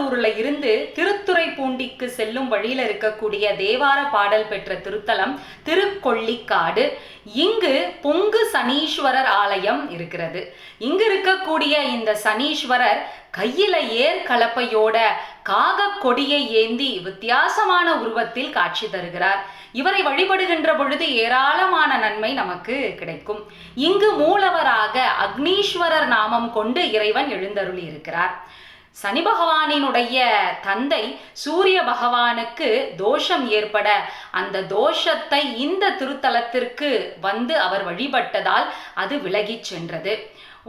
திருவாரூர்ல இருந்து திருத்துறைப்பூண்டிக்கு செல்லும் வழியில இருக்கக்கூடிய தேவார பாடல் பெற்ற திருத்தலம் திருக்கொள்ளிக்காடு. இங்கு பொங்கு சனீஸ்வரர் ஆலயம் இருக்கிறது. இங்கு இருக்கக்கூடிய இந்த சனீஸ்வரர் கையில ஏர் கலப்பையோட காக கொடியை ஏந்தி வித்தியாசமான உருவத்தில் காட்சி தருகிறார். இவரை வழிபடுகின்ற பொழுது ஏராளமான நன்மை நமக்கு கிடைக்கும். இங்கு மூலவராக அக்னீஸ்வரர் நாமம் கொண்டு இறைவன் எழுந்தருளி இருக்கிறார். சனி பகவானினுடைய தந்தை சூரிய பகவானுக்கு தோஷம் ஏற்பட அந்த தோஷத்தை இந்த திருத்தலத்திற்கு வந்து அவர் வழிபட்டதால் அது விலகிச் சென்றது.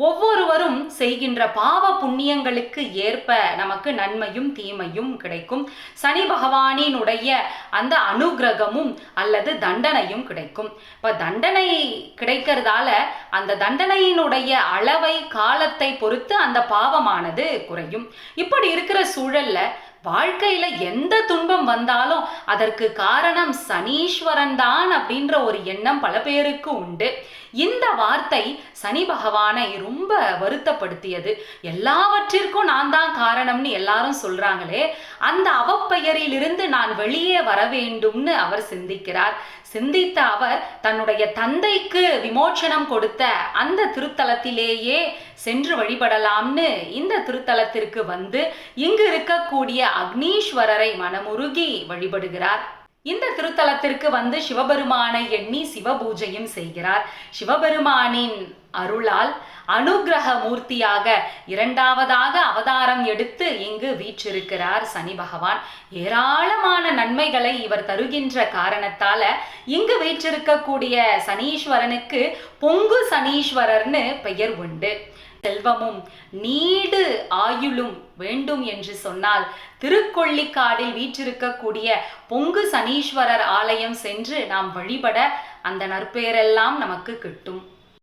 ஒவ்வொருவரும் செய்கின்ற பாவ புண்ணியங்களுக்கு ஏற்ப நமக்கு நன்மையும் தீமையும் கிடைக்கும். சனி பகவானினுடைய அந்த அனுகிரகமும் அல்லது தண்டனையும் கிடைக்கும். இப்போ தண்டனை கிடைக்கிறதால அந்த தண்டனையினுடைய அளவை காலத்தை பொறுத்து அந்த பாவமானது குறையும். இப்படி இருக்கிற சூழல்ல வாழ்க்கையில எந்த துன்பம் வந்தாலும் அதற்கு காரணம் சனீஸ்வரன் தான் அப்படின்ற ஒரு எண்ணம் பல பேருக்கு உண்டு. இந்த வார்த்தை சனி பகவானை ரொம்ப வருத்தப்படுத்தியது. எல்லாவற்றிற்கும் நான் தான் காரணம்னு எல்லாரும் சொல்றாங்களே, அந்த அவப்பெயரிலிருந்து நான் வெளியே வர வேண்டும்னு அவர் சிந்திக்கிறார். சிந்தித்த அவர் தன்னுடைய தந்தைக்கு விமோச்சனம் கொடுத்த அந்த திருத்தலத்திலேயே சென்று வழிபடலாம்னு இந்த திருத்தலத்திற்கு வந்து இங்கு இருக்கக்கூடிய அக்னீஸ்வரரை மனமுருகி வழிபடுகிறார். இந்த திருத்தலத்திற்கு வந்து சிவபெருமானை எண்ணி சிவபூஜையும் செய்கிறார். சிவபெருமானின் அருளால் அனுகிரக மூர்த்தியாக இரண்டாவதாக அவதாரம் எடுத்து இங்கு வீற்றிருக்கிறார் சனி பகவான். ஏராளமான நன்மைகளை இவர் தருகின்ற காரணத்தால இங்கு வீற்றிருக்கக்கூடிய சனீஸ்வரனுக்கு பொங்கு சனீஸ்வரர்னு பெயர் உண்டு. செல்வமும் நீடு ஆயுளும் வேண்டும் என்று சொன்னால் திருக்கொள்ளிக்காடில் வீற்றிருக்கக்கூடிய பொங்கு சனீஸ்வரர் ஆலயம் சென்று நாம் வழிபட அந்த நற்பெயரெல்லாம் நமக்கு கிட்டும்.